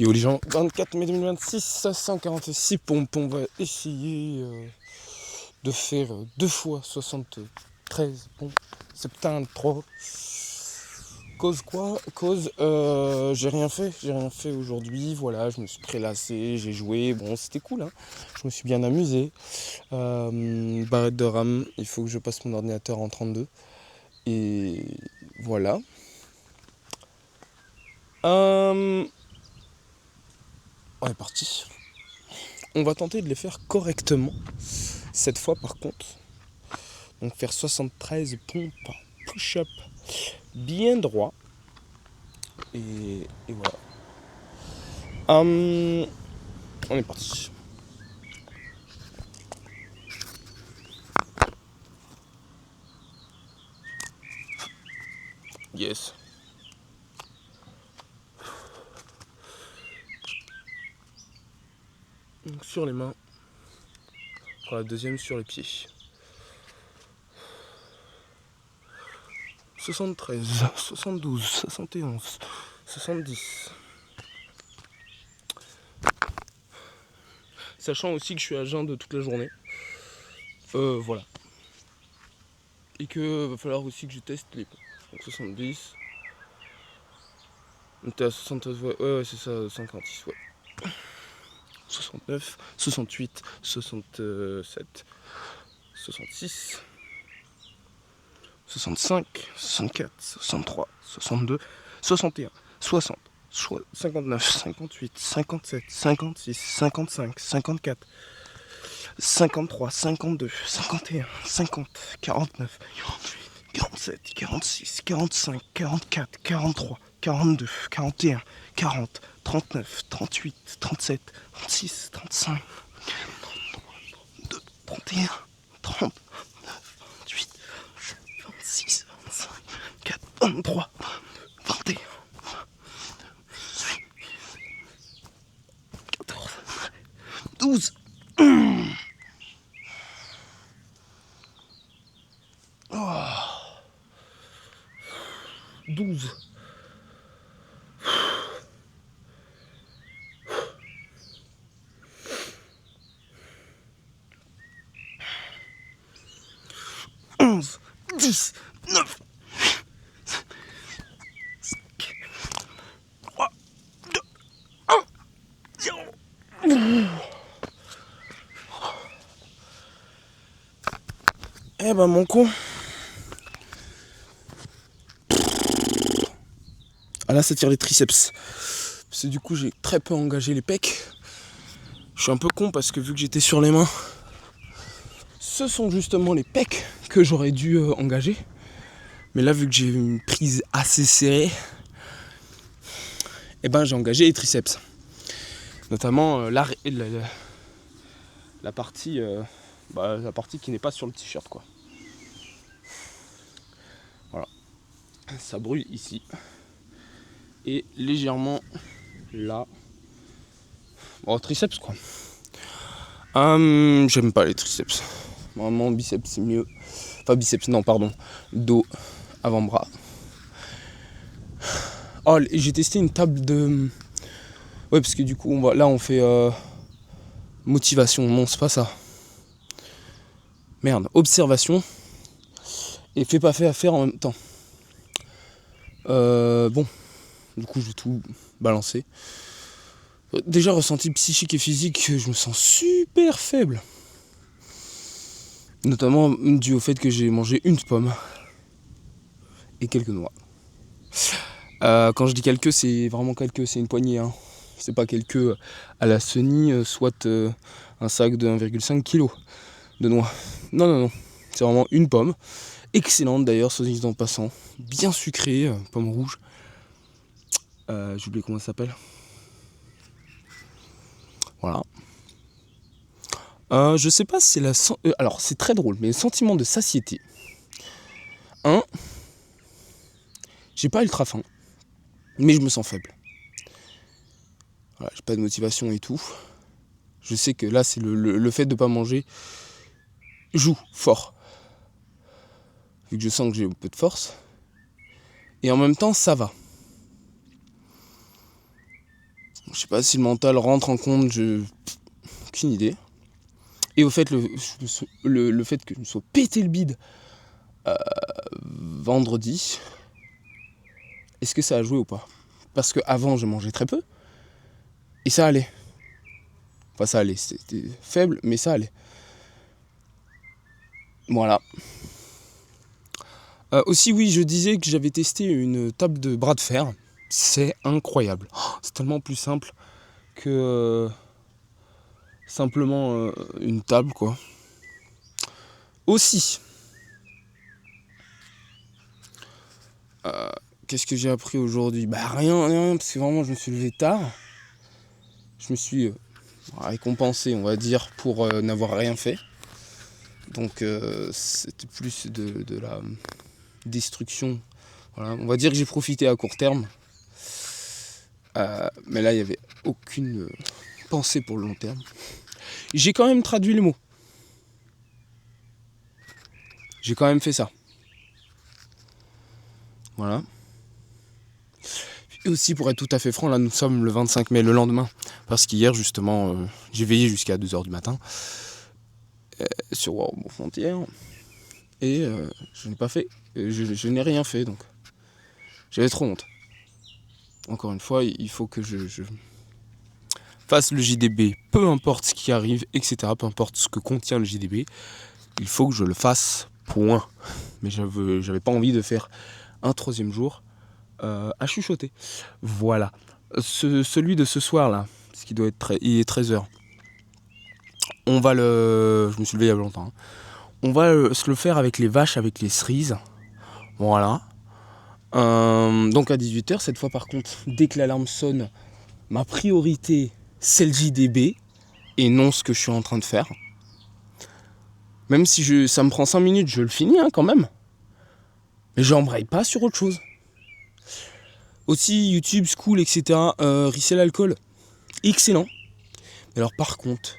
Yo les gens, 24 mai 2026, 546 pompes, on va essayer de faire 2 fois 73 pompes, 73. Cause quoi? Cause j'ai rien fait aujourd'hui, voilà, je me suis prélassé, j'ai joué, bon c'était cool, hein. Je me suis bien amusé. Barrette de RAM, il faut que je passe mon ordinateur en 32. Et voilà. On est parti. On va tenter de les faire correctement. Cette fois par contre. Donc faire 73 pompes push-up bien droit. Et voilà. On est parti. Yes. Donc sur les mains. Pour la deuxième sur les pieds. 73, 72, 71, 70. Sachant aussi que je suis à jeun de toute la journée. Voilà. Et que va falloir aussi que je teste les pompes. Donc 70. On était à 73, ouais c'est ça, 56, ouais. 69, 68, 67, 66, 65, 64, 63, 62, 61, 60, 59, 58, 57, 56, 55, 54, 53, 52, 51, 50, 49, 47, 46, 45, 44, 43, 42, 41, 40, 39, 38, 37, 36, 35, 32, 31, 30, 28, 26, 25, 4, 23, 21, 14, 12. Oh. 12. 11, 10, 9, 5, 3, 2, 1, 0. Eh ben mon con. Ah là ça tire les triceps. Parce que du coup j'ai très peu engagé les pecs. Je suis un peu con parce que vu que j'étais sur les mains, ce sont justement les pecs que j'aurais dû engager. Mais là vu que j'ai une prise assez serrée, eh ben j'ai engagé les triceps. Notamment la partie la partie qui n'est pas sur le t-shirt quoi. Voilà. Ça brûle ici. Et légèrement là. Bon, triceps quoi. J'aime pas les triceps. Vraiment biceps c'est mieux. Enfin biceps non pardon. Dos, avant-bras. Oh j'ai testé une table de. Ouais parce que du coup on fait motivation. Non c'est pas ça. Merde, observation. Et fais pas fait à faire en même temps. Bon. Du coup je vais tout balancer. Déjà ressenti psychique et physique, je me sens super faible. Notamment dû au fait que j'ai mangé une pomme et quelques noix. Quand je dis quelques, c'est vraiment quelques, c'est une poignée. Hein. C'est pas quelques à la Sony, soit un sac de 1,5 kg de noix. Non. C'est vraiment une pomme. Excellente d'ailleurs, soit dit en passant. Bien sucrée, pomme rouge. J'ai oublié comment ça s'appelle. Voilà. Je sais pas si c'est la... alors c'est très drôle, mais le sentiment de satiété. J'ai pas ultra faim, mais je me sens faible. Voilà, j'ai pas de motivation et tout. Je sais que là, c'est le fait de pas manger joue fort. Vu que je sens que j'ai un peu de force. Et en même temps, ça va. Je sais pas si le mental rentre en compte, aucune idée. Et au fait, le fait que je me sois pété le bide vendredi, est-ce que ça a joué ou pas? Parce qu'avant, je mangeais très peu, et ça allait. Enfin, ça allait, c'était faible, mais ça allait. Voilà. Aussi, oui, je disais que j'avais testé une table de bras de fer. C'est incroyable. C'est tellement plus simple que simplement une table, quoi. Aussi, qu'est-ce que j'ai appris aujourd'hui? Bah rien, parce que vraiment je me suis levé tard. Je me suis récompensé, on va dire, pour n'avoir rien fait. Donc c'était plus de la destruction. Voilà. On va dire que j'ai profité à court terme. Mais là, il n'y avait aucune pensée pour le long terme. J'ai quand même traduit les mots. J'ai quand même fait ça. Voilà. Et aussi, pour être tout à fait franc, là, nous sommes le 25 mai, le lendemain. Parce qu'hier, justement, j'ai veillé jusqu'à 2h du matin sur Frontière. Et je n'ai pas fait. Je n'ai rien fait, donc. J'avais trop honte. Encore une fois, il faut que je fasse le JDB, peu importe ce qui arrive, etc. Peu importe ce que contient le JDB, il faut que je le fasse, point. Mais j'avais pas envie de faire un 3e jour à chuchoter. Voilà. Celui de ce soir là, ce qui doit être il est 13h. On va je me suis levé il y a longtemps. Hein. On va se le faire avec les vaches, avec les cerises. Voilà. Donc à 18h, cette fois par contre, dès que l'alarme sonne, ma priorité c'est le JDB et non ce que je suis en train de faire. Même si ça me prend 5 minutes, je le finis hein, quand même. Mais j'embraye pas sur autre chose. Aussi YouTube, School, etc. Risser l'alcool. Excellent. Mais alors par contre,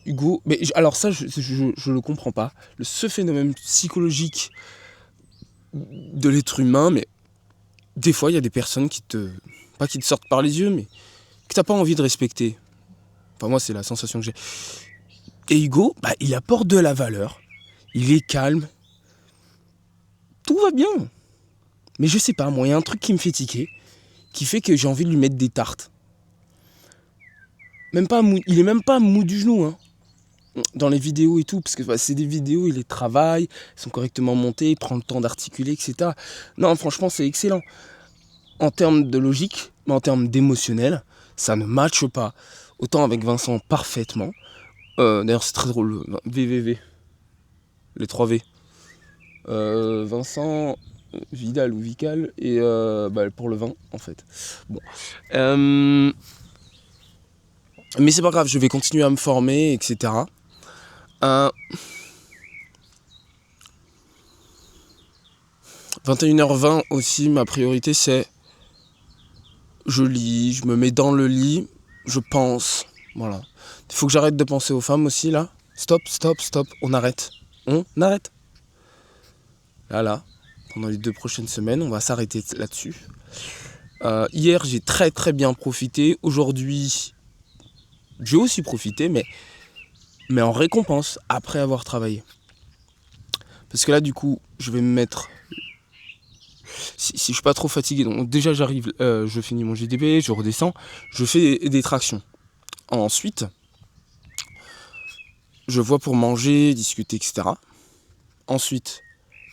Hugo, mais alors ça je le comprends pas. Ce phénomène psychologique de l'être humain, mais des fois il y a des personnes pas qui te sortent par les yeux, mais que t'as pas envie de respecter. Enfin moi c'est la sensation que j'ai. Et Hugo, bah, il apporte de la valeur. Il est calme. Tout va bien. Mais je sais pas, moi il y a un truc qui me fait tiquer, qui fait que j'ai envie de lui mettre des tartes. Même pas mou, il est même pas mou du genou, hein. Dans les vidéos et tout, parce que bah, c'est des vidéos, il les travaille, ils sont correctement montés, il prend le temps d'articuler, etc. Non, franchement, c'est excellent. En termes de logique, mais en termes d'émotionnel, ça ne matche pas. Autant avec Vincent, parfaitement. D'ailleurs, c'est très drôle, VVV. Les 3 V. Vincent, Vidal ou Vical, et pour le vin, en fait. Bon. Mais c'est pas grave, je vais continuer à me former, etc. 21h20 aussi, ma priorité c'est je lis, je me mets dans le lit, je pense. Voilà. Il faut que j'arrête de penser aux femmes aussi là. Stop, on arrête. On arrête. Là, pendant les 2 prochaines semaines, on va s'arrêter là-dessus. Hier j'ai très très bien profité. Aujourd'hui, j'ai aussi profité, mais en récompense, après avoir travaillé. Parce que là, du coup, je vais me mettre... Si je suis pas trop fatigué, donc déjà j'arrive, je finis mon JDB, je redescends, je fais des tractions. Ensuite, je vois pour manger, discuter, etc. Ensuite,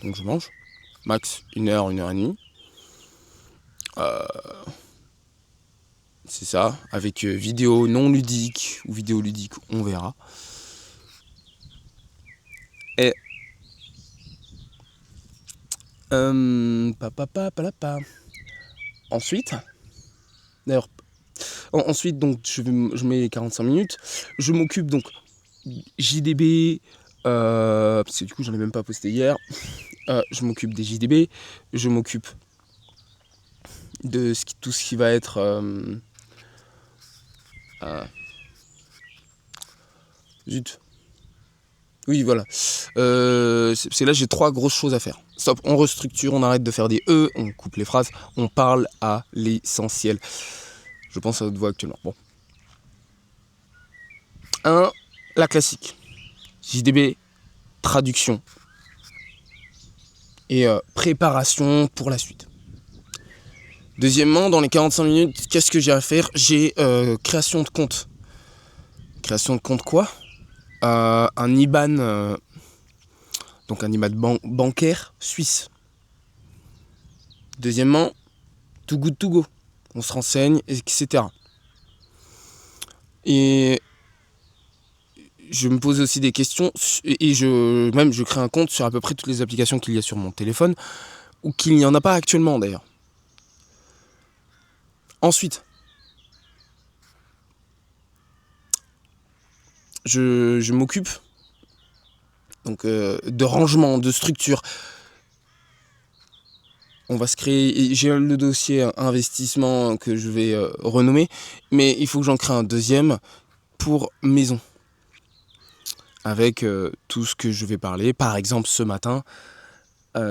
donc je mange, max 1h, 1h30. C'est ça, avec vidéo non ludique ou vidéo ludique, on verra. Et ensuite, d'ailleurs, ensuite donc je mets 45 minutes. Je m'occupe donc JDB, parce que du coup j'en ai même pas posté hier. Je m'occupe des JDB, je m'occupe de tout ce qui va être zut. Oui, voilà. C'est là j'ai 3 grosses choses à faire. Stop, on restructure, on arrête de faire des E, on coupe les phrases, on parle à l'essentiel. Je pense à votre voix actuellement. Bon. 1. La classique. JDB, traduction et préparation pour la suite. Deuxièmement, dans les 45 minutes, qu'est-ce que j'ai à faire? J'ai création de compte. Création de compte quoi? Un IBAN, donc un IBAN bancaire suisse. Deuxièmement, too good to go. On se renseigne, etc. Et je me pose aussi des questions et je crée un compte sur à peu près toutes les applications qu'il y a sur mon téléphone ou qu'il n'y en a pas actuellement d'ailleurs. Ensuite, je m'occupe donc de rangement, de structure. On va se créer. J'ai le dossier investissement que je vais renommer, mais il faut que j'en crée un deuxième pour maison. Avec tout ce que je vais parler. Par exemple, ce matin,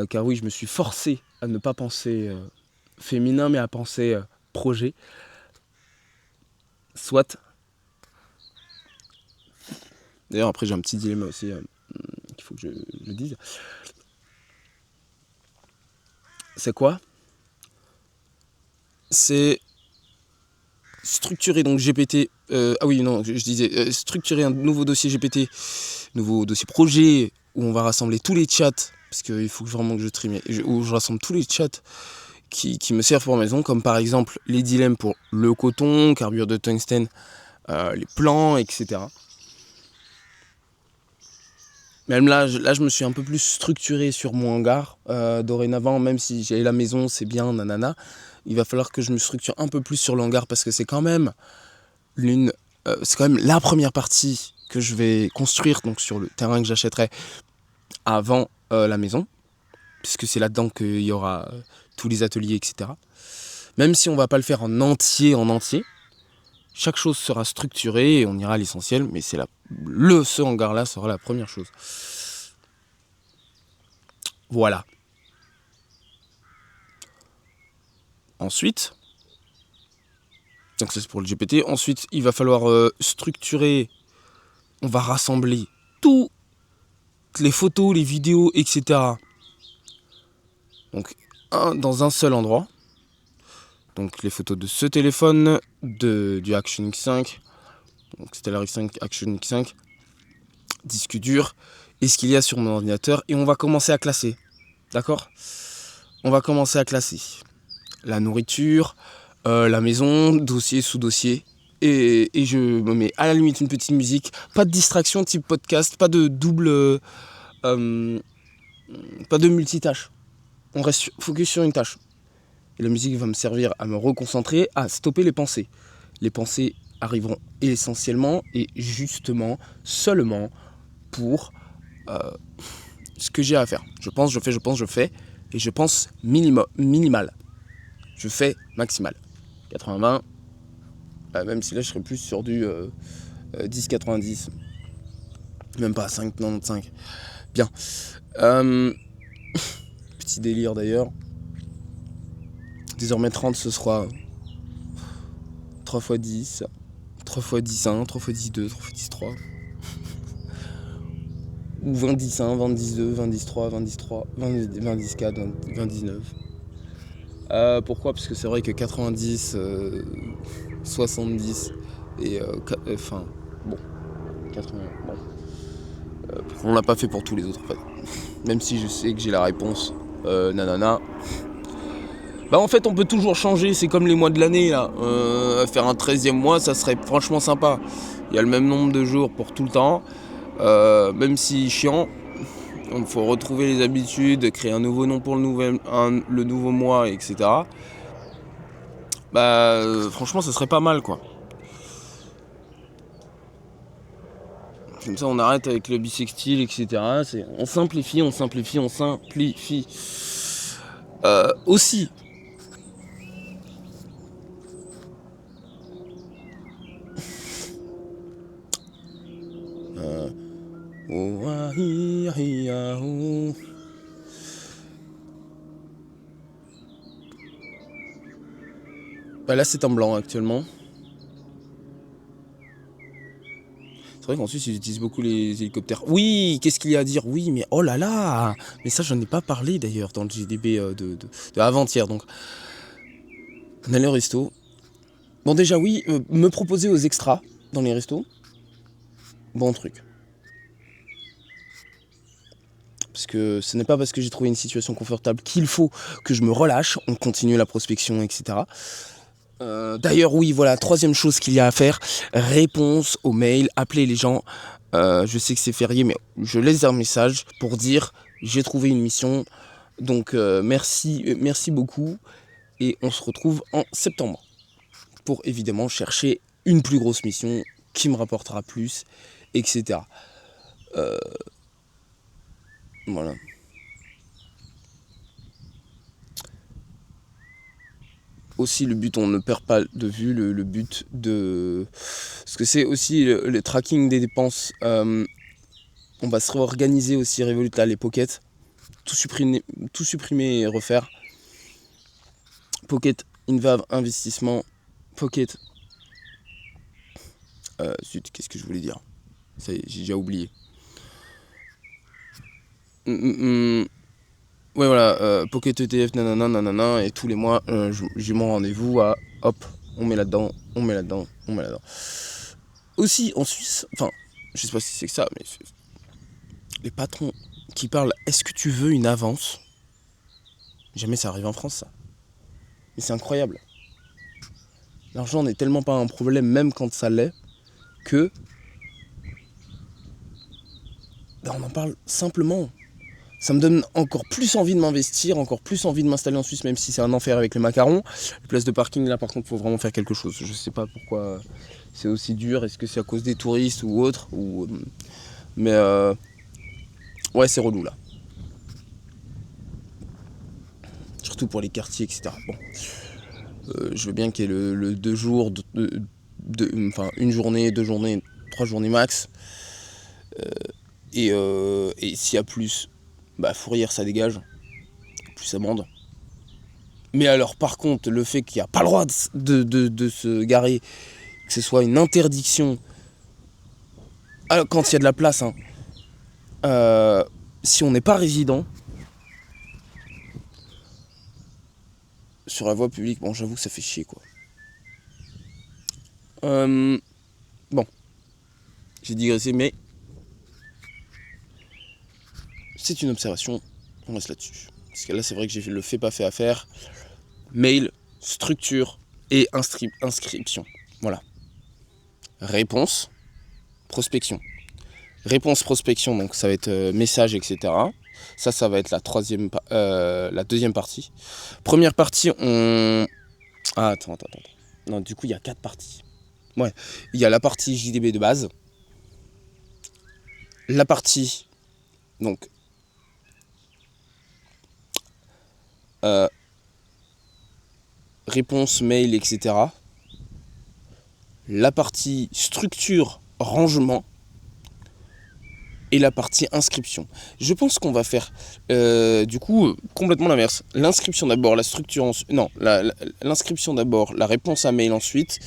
car oui, je me suis forcé à ne pas penser féminin, mais à penser projet. Soit. D'ailleurs, après, j'ai un petit dilemme aussi qu'il faut que je le dise. C'est quoi? C'est structurer donc GPT. Je disais structurer un nouveau dossier GPT, nouveau dossier projet où on va rassembler tous les chats parce qu'il faut vraiment que je trie, où je rassemble tous les chats qui me servent pour maison, comme par exemple les dilemmes pour le coton, carbure de tungstène, les plans, etc. Même là, je me suis un peu plus structuré sur mon hangar. Dorénavant, même si j'ai la maison, c'est bien, nanana. Il va falloir que je me structure un peu plus sur le hangar parce que c'est quand même la première partie que je vais construire donc sur le terrain que j'achèterai avant la maison, puisque c'est là-dedans qu'il y aura tous les ateliers, etc. Même si on va pas le faire en entier, chaque chose sera structurée et on ira à l'essentiel, mais ce hangar-là sera la première chose. Voilà. Ensuite, donc ça c'est pour le GPT. Ensuite, il va falloir structurer. On va rassembler toutes les photos, les vidéos, etc. Donc, dans un seul endroit. Donc les photos de ce téléphone, du Action X5, donc Stellar X5, Action X5, disque dur, et ce qu'il y a sur mon ordinateur. Et on va commencer à classer. D'accord? On va commencer à classer la nourriture, la maison, dossier sous dossier. Et je me mets à la limite une petite musique. Pas de distraction type podcast, pas de double... pas de multitâche. On reste focus sur une tâche. Et la musique va me servir à me reconcentrer, à stopper les pensées. Les pensées arriveront essentiellement et justement seulement pour ce que j'ai à faire. Je pense, je fais. Et je pense minimal. Je fais maximal. 80-20. Même si là je serais plus sur du 10-90. Même pas 5-95. Bien. Petit délire d'ailleurs. 10h30 ce sera 3 x 10, 3 x 10 1, 3 x 10 2, 3 x 10 3. Ou 20 10 1, 20 10 2, 20 10 3, 20 10 3, 20 10 4, 20 19. Pourquoi? Parce que c'est vrai que 90, 70 et enfin bon, 80, bon. On l'a pas fait pour tous les autres en fait. Même si je sais que j'ai la réponse, nanana. Bah en fait on peut toujours changer, c'est comme les mois de l'année là. Faire un 13e mois ça serait franchement sympa. Il y a le même nombre de jours pour tout le temps. Même si chiant. Il faut retrouver les habitudes, créer un nouveau nom pour le nouveau mois, etc. Franchement ça serait pas mal quoi. Comme ça on arrête avec le bisextile, etc. On simplifie. Aussi. Bah là c'est en blanc actuellement. C'est vrai qu'en Suisse ils utilisent beaucoup les hélicoptères. Oui, qu'est-ce qu'il y a à dire? Oui, mais oh là là. Mais ça j'en ai pas parlé d'ailleurs dans le JDB de avant-hier. Donc on allait au resto. Bon déjà oui, me proposer aux extras dans les restos. Bon truc. Parce que ce n'est pas parce que j'ai trouvé une situation confortable qu'il faut que je me relâche, on continue la prospection, etc. D'ailleurs, oui, voilà, troisième chose qu'il y a à faire, réponse aux mails, appeler les gens. Je sais que c'est férié, mais je laisse un message pour dire j'ai trouvé une mission. Donc merci beaucoup et on se retrouve en septembre pour évidemment chercher une plus grosse mission qui me rapportera plus, etc. Voilà. Aussi le but, on ne perd pas de vue le but de... Parce que c'est aussi le tracking des dépenses. On va se réorganiser aussi Revolut là, les pockets. Tout supprimer et refaire. Pocket Invav investissement. Pocket... zut, qu'est-ce que je voulais dire? Ça y est, j'ai déjà oublié. Ouais voilà, Pocket ETF, nanana, et tous les mois, j'ai mon rendez-vous à, hop, on met là-dedans. Aussi, en Suisse, enfin, je sais pas si c'est que ça, mais les patrons qui parlent, est-ce que tu veux une avance? Jamais ça arrive en France, ça. Mais c'est incroyable. L'argent n'est tellement pas un problème, même quand ça l'est, que on en parle simplement. Ça me donne encore plus envie de m'investir, encore plus envie de m'installer en Suisse, même si c'est un enfer avec les macarons. Les places de parking, là, par contre, il faut vraiment faire quelque chose. Je sais pas pourquoi c'est aussi dur. Est-ce que c'est à cause des touristes ou autre Mais ouais, c'est relou, là. Surtout pour les quartiers, etc. Bon. Je veux bien qu'il y ait le 2 jours, enfin, une journée, 2 journées, 3 journées max. Et s'il y a plus, bah fourrière ça dégage, plus amende. Mais alors par contre, le fait qu'il n'y a pas le droit de se garer, que ce soit une interdiction, alors, quand il y a de la place, hein, si on n'est pas résident, sur la voie publique, bon j'avoue que ça fait chier quoi. Bon, j'ai digressé, mais c'est une observation, on reste là-dessus. Parce que là c'est vrai que j'ai fait le fait pas fait à faire. Mail, structure et inscription. Voilà. Réponse, prospection. Réponse, prospection, donc ça va être message, etc. Ça va être la deuxième partie. Première partie, Ah, attends. Non, du coup, il y a 4 parties. Ouais, il y a la partie JDB de base. La partie, donc, réponse, mail, etc. La partie structure, rangement. Et la partie inscription. Je pense qu'on va faire du coup complètement l'inverse. L'inscription d'abord, la structure ensuite. Non, l'inscription d'abord, la réponse à mail ensuite.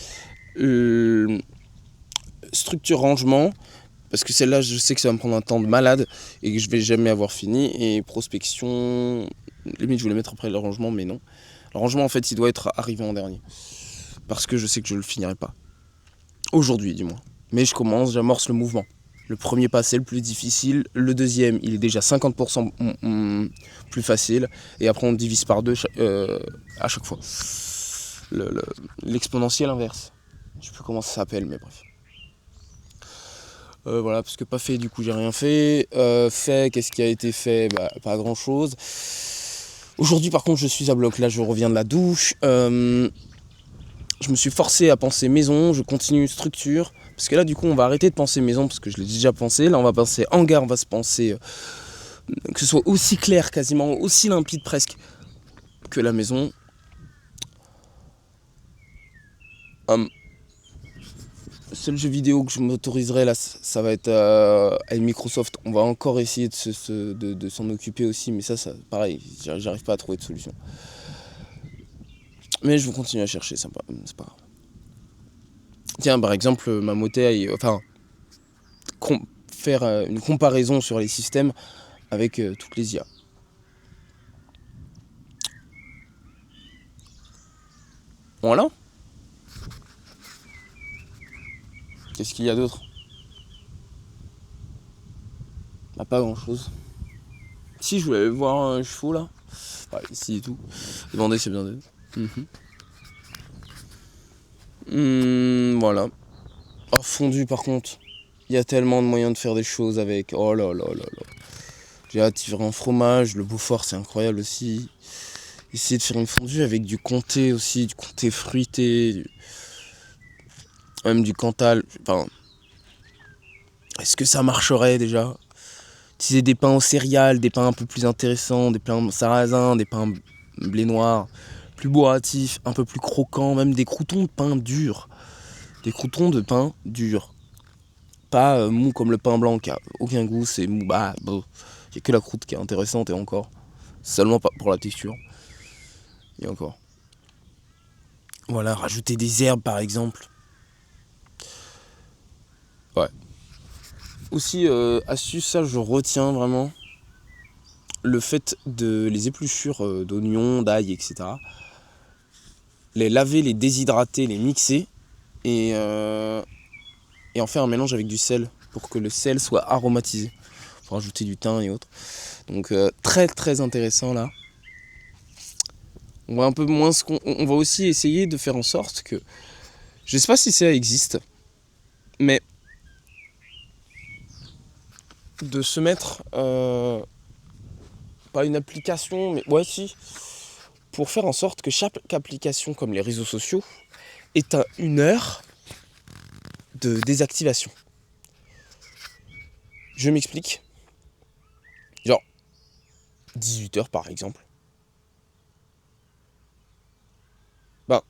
Structure rangement. Parce que celle-là, je sais que ça va me prendre un temps de malade et que je vais jamais avoir fini. Et prospection. Limite, je voulais mettre après le rangement, mais non. Le rangement, en fait, il doit être arrivé en dernier. Parce que je sais que je le finirai pas. Aujourd'hui, du moins. Mais je commence, j'amorce le mouvement. Le premier pas, c'est le plus difficile. Le deuxième, il est déjà 50% plus facile. Et après, on divise par 2 à chaque fois. L'exponentiel inverse. Je sais plus comment ça s'appelle, mais bref. Voilà, parce que pas fait, du coup, j'ai rien fait. Fait, qu'est-ce qui a été fait? Bah, pas grand-chose. Aujourd'hui, par contre, je suis à bloc. Là, je reviens de la douche. Je me suis forcé à penser maison. Je continue structure. Parce que là, du coup, on va arrêter de penser maison, parce que je l'ai déjà pensé. Là, on va penser hangar, on va se penser que ce soit aussi clair, quasiment aussi limpide presque que la maison. Seul jeu vidéo que je m'autoriserai là, ça va être avec Microsoft. On va encore essayer de s'en occuper aussi, mais ça pareil, j'arrive pas à trouver de solution. Mais je vais continuer à chercher, c'est pas grave. Tiens, par exemple, ma moté, faire une comparaison sur les systèmes avec toutes les IA. Voilà. Qu'est-ce qu'il y a d'autre? Bah, pas grand-chose. Si, je voulais aller voir un chevaux, là. Ouais, ici et tout. Demander, c'est bien d'être. Voilà. Oh, fondu, par contre. Il y a tellement de moyens de faire des choses avec. Oh là là là là. J'ai hâte de faire un fromage. Le Beaufort, c'est incroyable aussi. Essayer de faire une fondue avec du comté aussi, du comté fruité, même du Cantal. Enfin, est-ce que ça marcherait déjà? Utiliser des pains aux céréales, des pains un peu plus intéressants, des pains sarrasin, des pains blé noir, plus bourratifs, un peu plus croquants, même des croûtons de pain durs. Des croûtons de pain durs. Pas mou comme le pain blanc qui a aucun goût, c'est mou. Bah, bon. Il n'y a que la croûte qui est intéressante et encore. Seulement pas pour la texture. Et encore. Voilà, rajouter des herbes par exemple. Ouais. Aussi, astuce, ça je retiens vraiment. Le fait de les épluchures d'oignons, d'ail, etc. Les laver, les déshydrater, les mixer et en faire un mélange avec du sel pour que le sel soit aromatisé. Pour rajouter du thym et autres. Donc très très intéressant là. On va un peu moins on va aussi essayer de faire en sorte que, je sais pas si ça existe, mais de se mettre pas une application, mais ouais si, pour faire en sorte que chaque application comme les réseaux sociaux ait une heure de désactivation. Je m'explique. Genre 18h par exemple. Ben,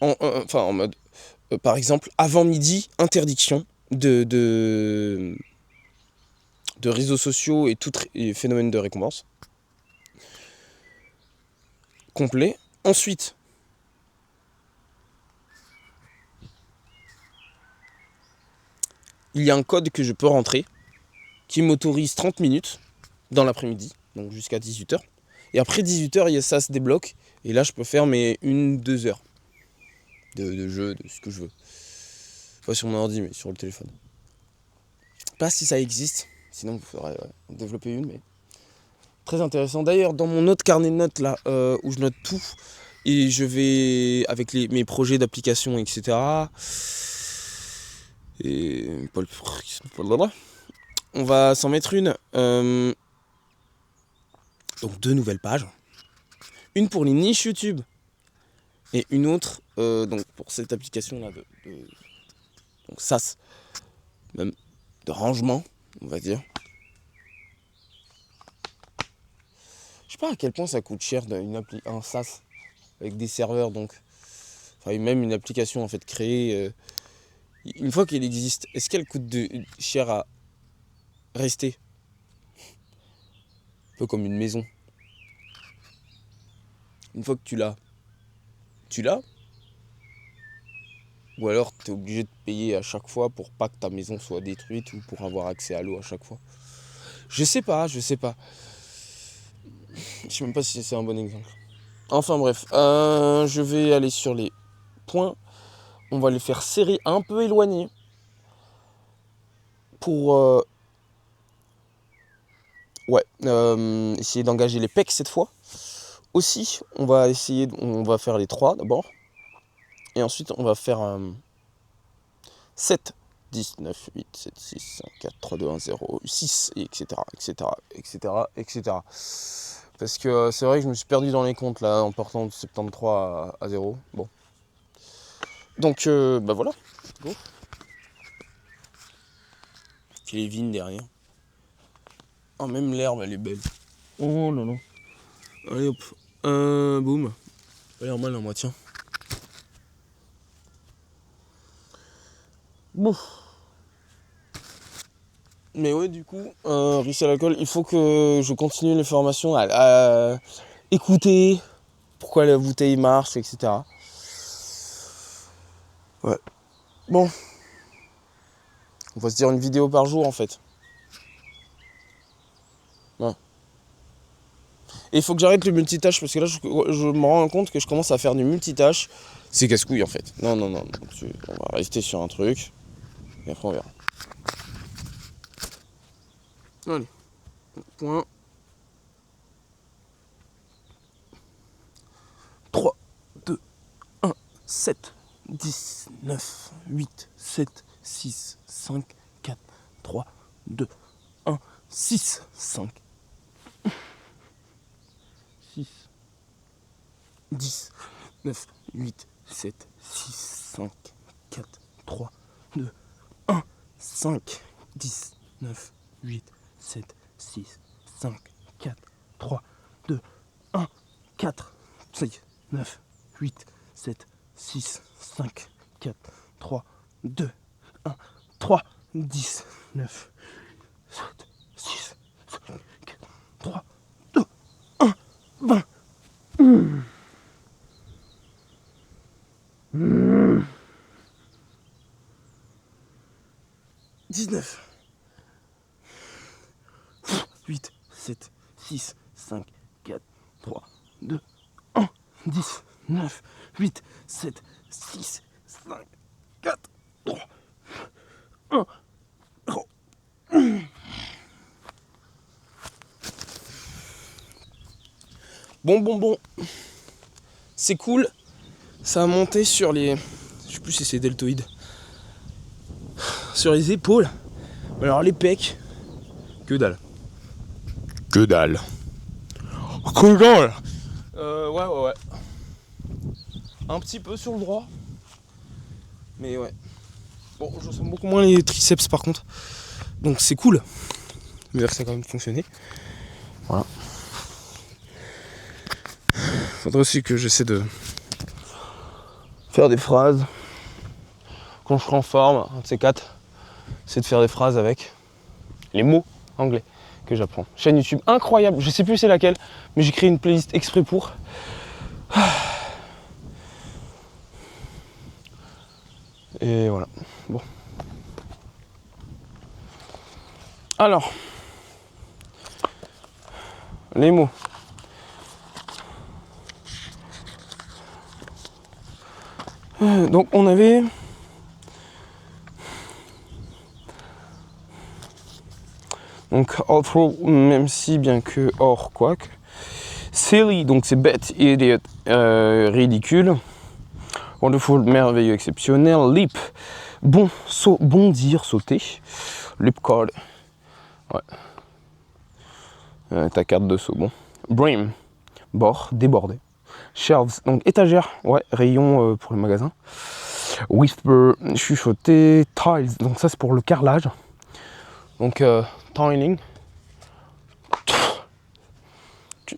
en mode, par exemple, avant midi, interdiction de réseaux sociaux et tout phénomène de récompense. Complet. Ensuite, il y a un code que je peux rentrer qui m'autorise 30 minutes dans l'après-midi, donc jusqu'à 18h. Et après 18h, ça se débloque. Et là, je peux faire mes 1-2 heures de jeu, de ce que je veux. Pas sur mon ordi, mais sur le téléphone. Pas si ça existe, sinon il faudrait développer une, mais très intéressant. D'ailleurs, dans mon autre carnet de notes là, où je note tout, et je vais avec mes projets d'application, etc. Et on va s'en mettre une. Donc 2 nouvelles pages. Une pour les niches YouTube et une autre donc pour cette application là donc SaaS, même de rangement, on va dire. Je sais pas à quel point ça coûte cher un SaaS avec des serveurs, donc enfin même une application en fait créée une fois qu'elle existe, est-ce qu'elle coûte cher à rester? Un peu comme une maison. Une fois que tu l'as, ou alors tu es obligé de payer à chaque fois pour pas que ta maison soit détruite ou pour avoir accès à l'eau à chaque fois. Je sais pas. Je sais même pas si c'est un bon exemple. Enfin bref, je vais aller sur les points. On va les faire serrer un peu éloignés pour essayer d'engager les pecs cette fois. Aussi, on va faire les 3 d'abord. Et ensuite, on va faire 7, 10, 9, 8, 7, 6, 5, 4, 3, 2, 1, 0, 6, etc. Parce que c'est vrai que je me suis perdu dans les comptes là, en partant de 73 à 0. Bon. Donc, bah voilà. Go. Puis les vignes derrière. Oh, même l'herbe, elle est belle. Oh non, non. Allez hop. Boum. Allez, en mal en moi, tiens. Bon. Mais ouais, du coup, risque à l'alcool, il faut que je continue les formations à écouter pourquoi la bouteille marche, etc. Ouais. Bon, on va se dire une vidéo par jour en fait. Ouais. Et il faut que j'arrête le multitâche parce que là, je me rends compte que je commence à faire du multitâche. C'est casse-couille en fait. Non. On va rester sur un truc. Et après, on verra. Allez. Point. 3, 2, 1, 7, 10, 9, 8, 7, 6, 5, 4, 3, 2, 1, 6, 5, 6, 10, 9, 8, 7, 6, 5, 4, 3, 2, 1, 5, 10, 9, 8, 7, 6, 5, 4, 3, 2, 1, 4, 5, 9, 8, 7, 6, 5, 4, 3, 2, 1, 3, 10, 9, 7, 6, 5, 4, 3, 2, 1, 20. 19, 8, 7, 6, 5, 4, 3, 2, 1, 10, 9, 8, 7, 6, 5, 4, 3, 1, 0. Bon. C'est cool. Ça a monté sur les... Je sais plus si c'est deltoïde. Sur les épaules. Alors les pecs, que dalle. Que dalle. Ouais. Un petit peu sur le droit. Mais ouais. Bon, je sens beaucoup moins les triceps par contre. Donc c'est cool. Mais ça a quand même fonctionné. Voilà. Faudrait aussi que j'essaie de faire des phrases. Quand je serai en forme, un de ces quatre, c'est de faire des phrases avec les mots anglais que j'apprends. Chaîne YouTube incroyable, je sais plus c'est laquelle, mais j'ai créé une playlist exprès pour. Et voilà. Bon. Alors, les mots. Donc on avait donc although, même si, bien que, or, quoique. Silly, donc c'est bête, idiot, ridicule. Wonderful, merveilleux, exceptionnel. Leap, bon, bondir, sauter. Leap card, ouais. Ta carte de saut, bon. Brim, bord, débordé. Shelves, donc étagère, ouais, rayon pour le magasin. Whisper, chuchoter. Tiles, donc ça c'est pour le carrelage. Donc tiling.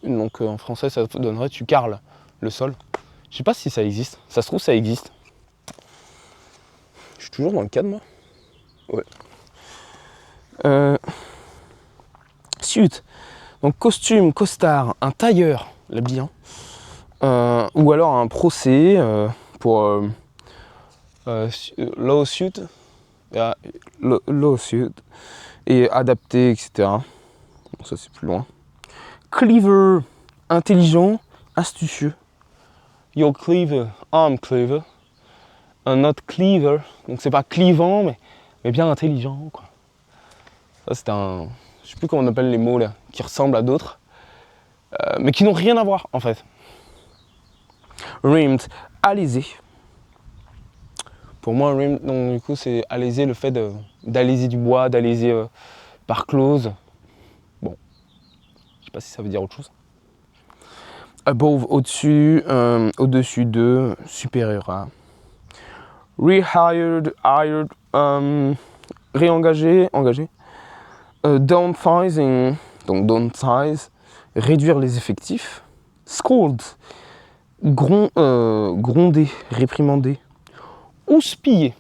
Donc en français ça donnerait tu carles le sol. Je sais pas si ça existe. Ça se trouve ça existe. Je suis toujours dans le cadre moi. Ouais. Suit. Donc costume, costard, un tailleur, l'habillant. Ou alors un procès pour lawsuit. Lawsuit. Et adapté, etc. Bon, ça c'est plus loin. Cleaver, intelligent, astucieux. You're clever, I'm clever. Not cleaver, donc c'est pas clivant, mais bien intelligent, quoi. Ça c'est un... Je sais plus comment on appelle les mots là, qui ressemblent à d'autres, mais qui n'ont rien à voir en fait. Rimmed, alésé. Pour moi, rimmed, donc du coup c'est alésé, le fait d'aléser du bois, d'aléser par clause. Bon, je sais pas si ça veut dire autre chose. Above, au-dessus, au-dessus de, supérieur à. Rehired, hired, réengagé, engagé. Downsizing, donc downsize, réduire les effectifs. Scold, gronder, réprimander. Houspiller,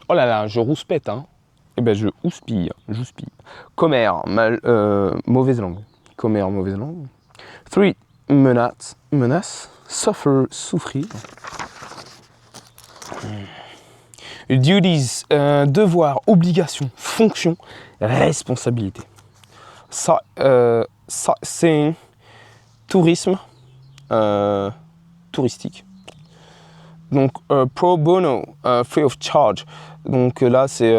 oh là là, je rouspète, hein. Eh ben je houspille. Commère, mauvaise langue. Commère, mauvaise langue. 3, menace. Suffer, souffrir. Duties, devoir, obligation, fonction, responsabilité. C'est tourisme, touristique. Donc pro bono, free of charge. Donc là c'est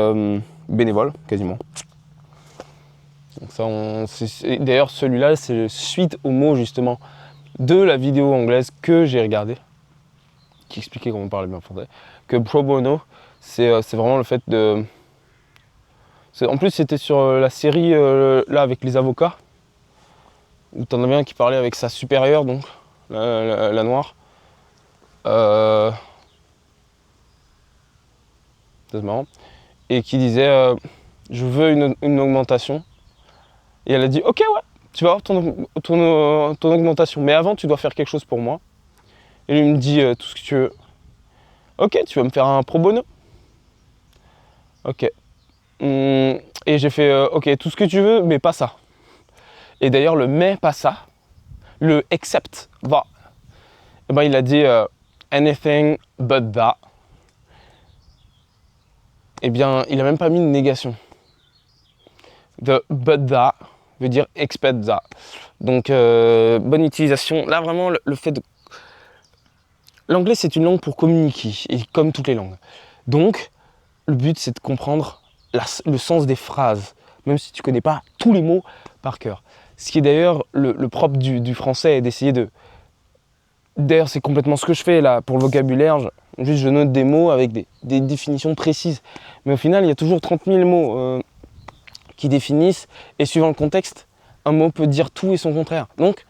bénévole quasiment. Donc ça, d'ailleurs celui-là c'est suite au mot justement de la vidéo anglaise que j'ai regardée, qui expliquait comment on parlait bien français, que pro bono c'est vraiment le fait de... En plus c'était sur la série là avec les avocats, où t'en avais un qui parlait avec sa supérieure, donc la noire. C'est marrant. Et qui disait je veux une augmentation. Et elle a dit ok ouais, tu vas avoir ton augmentation, mais avant tu dois faire quelque chose pour moi. Et lui me dit tout ce que tu veux. Ok, tu vas me faire un pro bono. Ok. Et j'ai fait ok, tout ce que tu veux, mais pas ça. Et d'ailleurs le mais pas ça, le except va. Et ben il a dit anything but that. Eh bien, il a même pas mis une négation. The but that veut dire expect that. Donc, bonne utilisation. Là, vraiment, le fait de... L'anglais, c'est une langue pour communiquer, et comme toutes les langues. Donc, le but, c'est de comprendre le sens des phrases, même si tu connais pas tous les mots par cœur. Ce qui est d'ailleurs le propre du français, est d'essayer de... D'ailleurs, c'est complètement ce que je fais là pour le vocabulaire. Juste, je note des mots avec des définitions précises. Mais au final, il y a toujours 30 000 mots qui définissent. Et suivant le contexte, un mot peut dire tout et son contraire. Donc,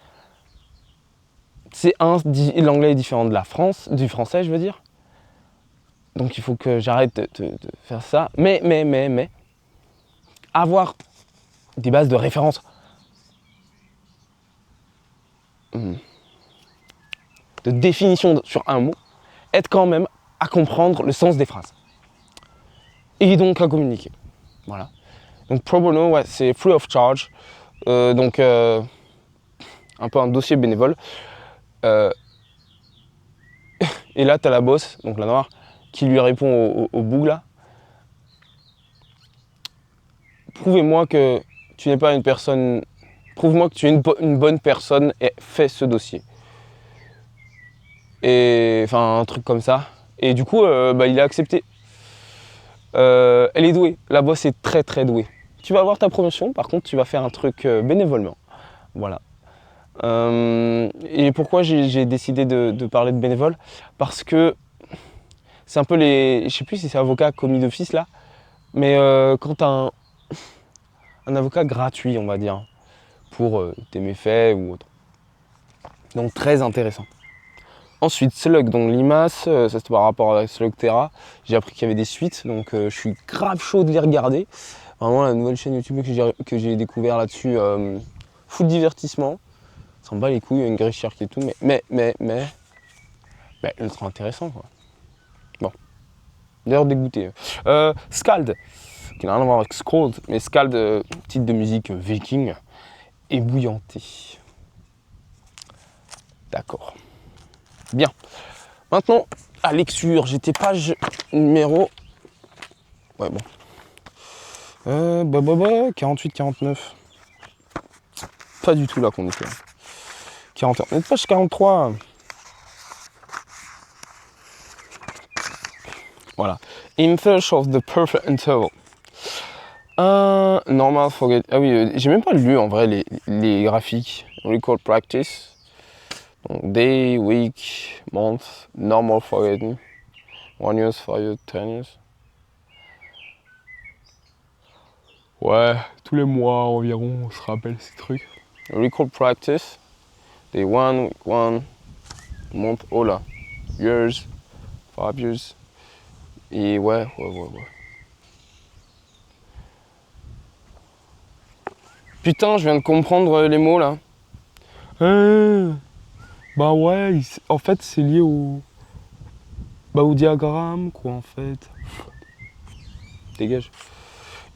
l'anglais est différent de du français, je veux dire. Donc, il faut que j'arrête de faire ça. Mais, avoir des bases de référence. De définition sur un mot, aide quand même à comprendre le sens des phrases. Et donc à communiquer. Voilà. Donc pro bono, ouais, c'est free of charge. Donc un peu un dossier bénévole. Et là, tu as la boss, donc la noire, qui lui répond au bout là. Prouvez-moi que tu n'es pas une personne... Prouve-moi que tu es une bonne personne et fais ce dossier. Et enfin, un truc comme ça. Et du coup, il a accepté. Elle est douée. La boss est très très douée. Tu vas avoir ta promotion, par contre, tu vas faire un truc bénévolement. Voilà. Et pourquoi j'ai décidé de parler de bénévole? Parce que c'est un peu les... Je sais plus si c'est avocat commis d'office là. Mais quand tu as un avocat gratuit, on va dire, pour tes méfaits ou autre. Donc très intéressant. Ensuite, Slug, donc Limace, ça c'était par rapport à Slug Terra. J'ai appris qu'il y avait des suites, donc je suis grave chaud de les regarder. Vraiment la nouvelle chaîne YouTube que j'ai découvert là-dessus, foot divertissement. Ça s'en bat les couilles, il y a une grille shark et tout, mais ultra intéressant quoi. Bon. D'ailleurs dégoûté. Skald, qui n'a rien à voir avec Scald, mais Skald, titre de musique viking, ébouillanté. D'accord. Bien. Maintenant, à lecture, j'étais page numéro... Ouais, bon. 48-49. Pas du tout là qu'on était. 41. On est page 43. Voilà. In search of the perfect interval. Normal forget. Ah oui, j'ai même pas lu en vrai les graphiques. Record practice. Donc, day, week, month, normal forgetting. 1 year, 5 years, 10 years. Ouais, tous les mois environ, on se rappelle ces trucs. Record practice. Day 1, week 1, month, oh là. Years, 5 years. Et ouais. Putain, je viens de comprendre les mots là. Bah ouais, en fait c'est lié au diagramme quoi en fait. Dégage.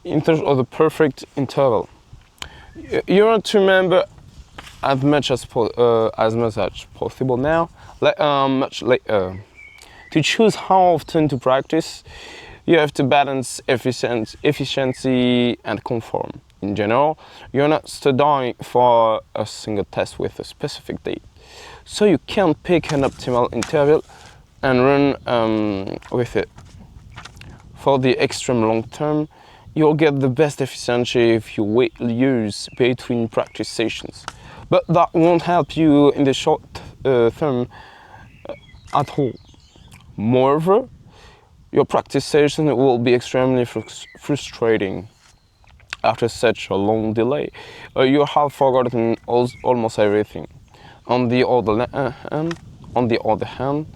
in terms of the perfect interval. You want to remember as much as possible now, much later. To choose how often to practice, you have to balance efficiency and conform. In general, you're not studying for a single test with a specific date, so you can pick an optimal interval and run with it. For the extreme long term, you'll get the best efficiency if you wait years between practice sessions. But that won't help you in the short term at all. Moreover, your practice session will be extremely frustrating. After such a long delay, you have forgotten almost everything. On the other hand,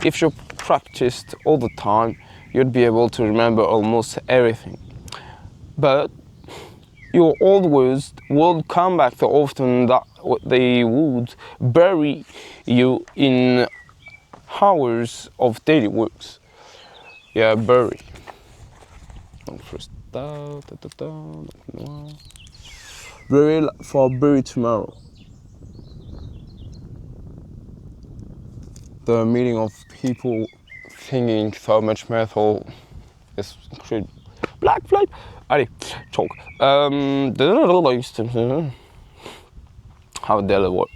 if you practiced all the time, you'd be able to remember almost everything. But you always would come back so often that they would bury you in hours of daily works. Yeah, bury. First, bury for bury tomorrow. The meaning of people thinking so much metal is incredible. Black flame. Allez, talk. How dare work?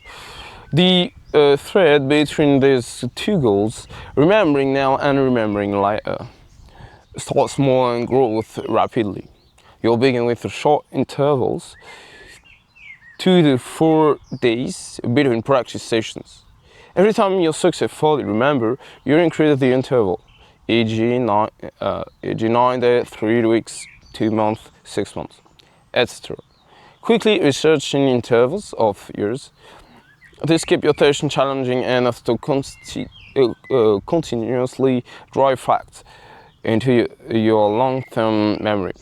The thread between these two goals, remembering now and remembering later, starts small and grows rapidly. You'll begin with short intervals, 2 to 4 days between practice sessions. Every time you successfully remember, you increase the interval, e.g. 9 days, 3 weeks, 2 months, 6 months, etc. Quickly researching intervals of years. This keeps your session challenging enough to continuously drive facts into your long-term memory.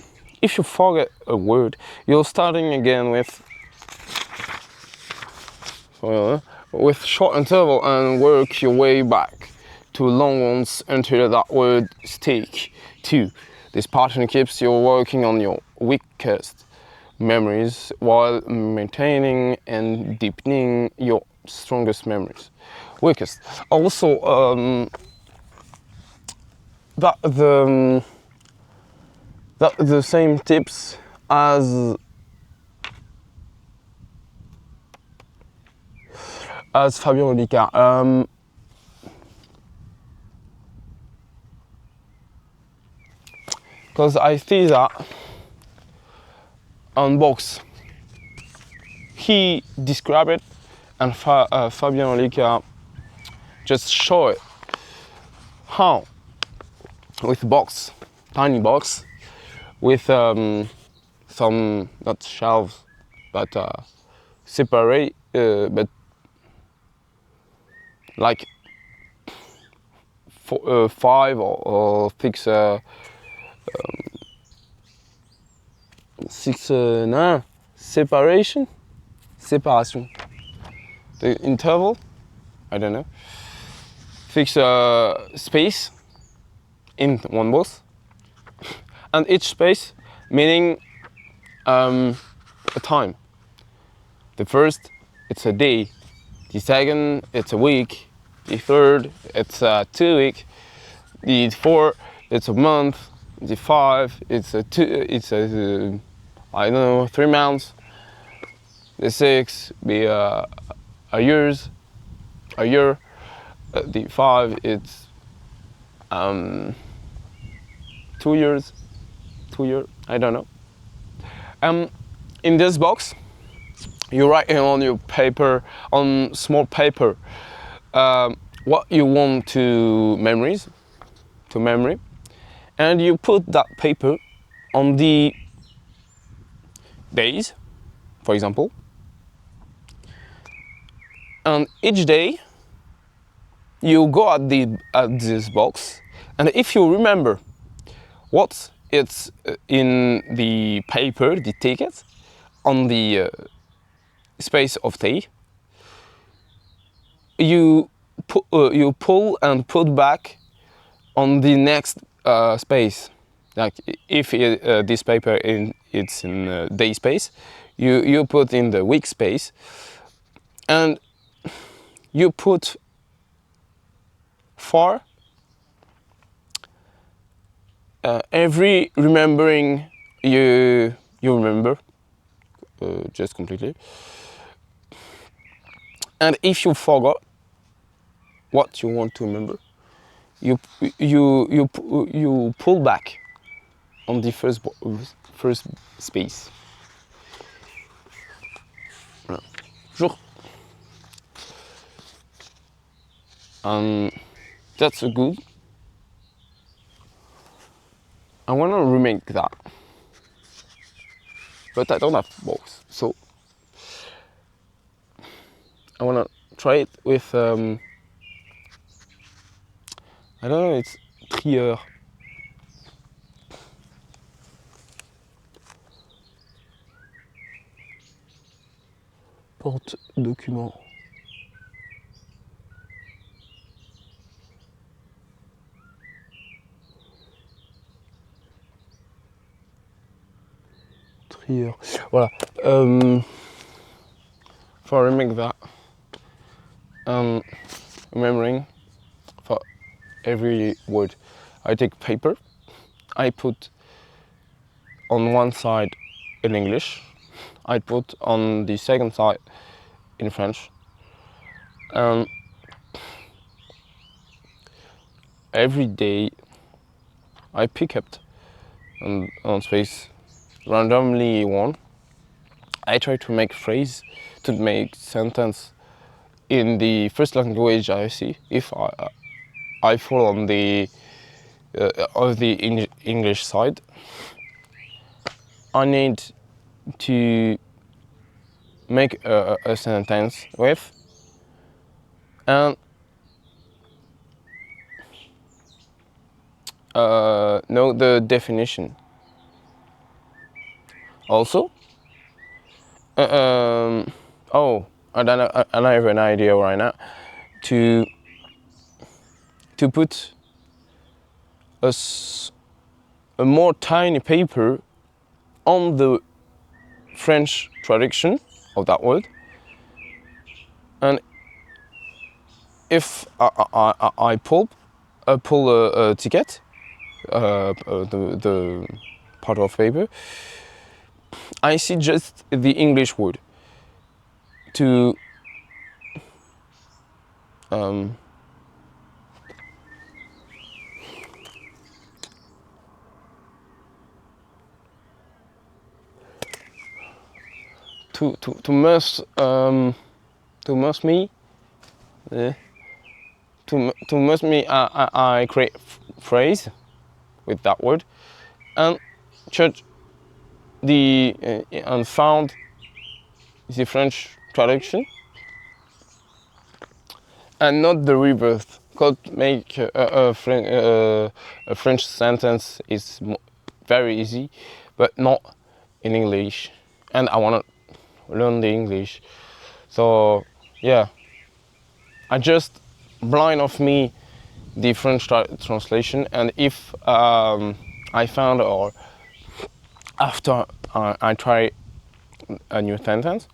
If you forget a word, you're starting again with short interval and work your way back to long ones until that word sticks too. This pattern keeps you working on your weakest memories while maintaining and deepening your strongest memories. Weakest. Also, the same tips as Fabien Olicard. Because I see that on box he described it and Fabien Olicard just show it how with box, tiny box with some not shelves but separate but like 5 or 6 separation, the interval, I don't know, fix space in one box, and each space meaning a time. The first, it's a day. The second, it's a week. The third, it's 2 weeks. The fourth, it's a month. The 5, it's a 3 months. The 6 be a year. The 5, it's 2 years. I don't know. In this box, you write on your paper, on small paper, what you want to memory, and you put that paper on the days, for example, and each day you go at this box, and if you remember what it's in the paper, the ticket, on the space of day, you pull and put back on the next space. like if this paper it's in day space, you put in the week space, and you put for every remembering you remember just completely. And if you forgot what you want to remember, you pull back on the first space. Voilà. Toujours. That's a good. I want to remake that, but I don't have both, so I want to try it with. I don't know. It's trieur. Porte document. Trieur. Voilà. For remake that, remembering for every word, I take paper, I put on one side in English, I put on the second side in French. Every day I pick up on space randomly one. I try to make phrase, to make sentence in the first language I see. If I fall on the of the English side, I need to make a sentence with, and know the definition. Also, and I have an idea right now to put a more tiny paper on the French traduction of that word, and if I pull a ticket, the part of paper, I see just the English word to immerse me. To immerse me, I create phrase with that word, and search the and found the French traduction, and not the rebirth. Could make a French sentence is very easy, but not in English, and I wanna learn the English. So yeah, I just blind of me the French translation, and if I found, or after I try a new sentence,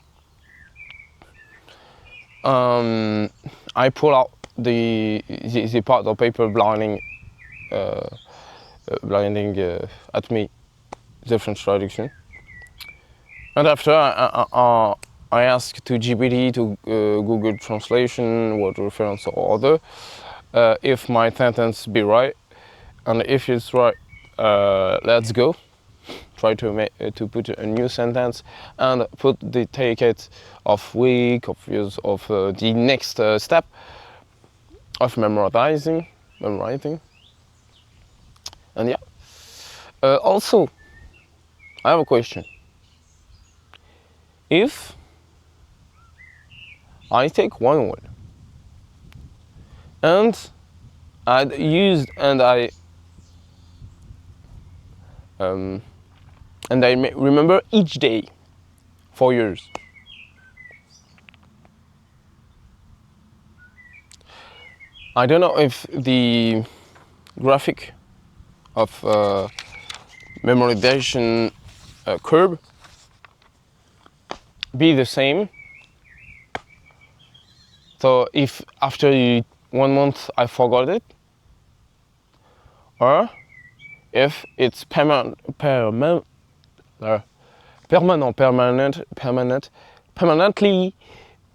I pull out the part of paper blinding at me the French traduction, and after I ask to GPT, to Google Translation, word reference or other, if my sentence be right, and if it's right, let's go. Try to put a new sentence and put the ticket of week, of years, of the next step of memorizing, and yeah. Also, I have a question. If I take one word and I used and I remember each day for years, I don't know if the graphic of memorization curve be the same. So if after 1 month I forgot it, or if it's permanently,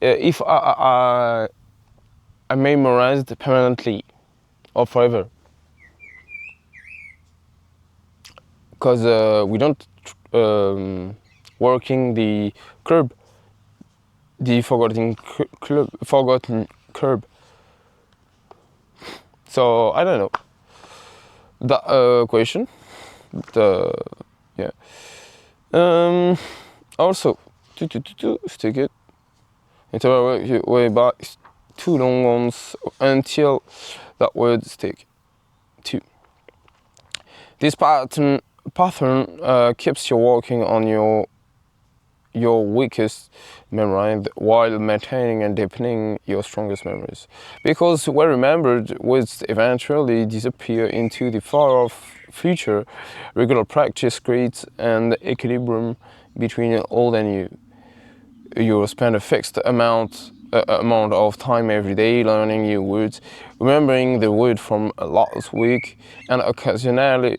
if I memorized permanently or forever, because we don't working the curve, the forgotten curve. So I don't know that question. Yeah. Also, stick it. Interval way back 2 long ones until that word stick. 2. This pattern keeps you working on your weakest memory while maintaining and deepening your strongest memories. Because well remembered words eventually disappear into the far off future, regular practice creates an equilibrium between old and new. You will spend a fixed amount of time every day learning new words, remembering the word from last week, and occasionally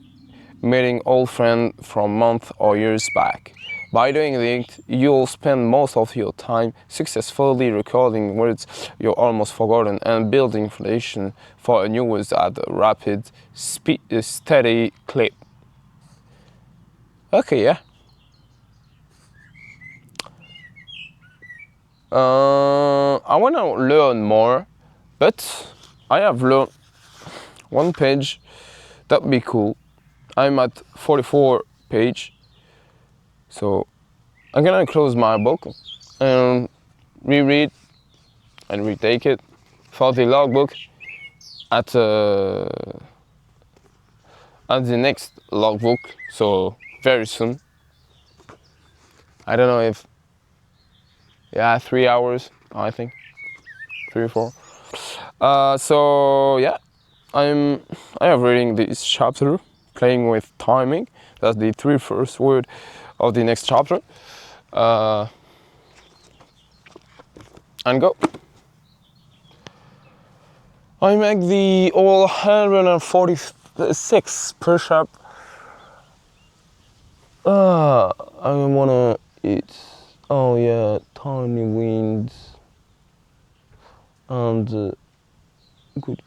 meeting old friends from months or years back. By doing it, you'll spend most of your time successfully recording words you've almost forgotten and building foundation for new words at a rapid, steady clip. Okay, yeah. I want to learn more, but I have learned 1 page. That'd be cool. I'm at 44 page, so I'm gonna close my book and reread and retake it for the logbook at the next logbook. So very soon. I don't know if 3 hours. I think 3 or 4. So yeah, I have reading this chapter, playing with timing. That's the 3 first word of the next chapter. And go. I make the all 146 push-up. I wanna eat. Oh yeah, tiny winds and good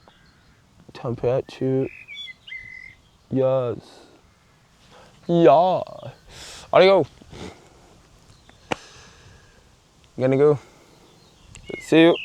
temperature. Yes. Yeah. Gotta go. Gonna go. See you.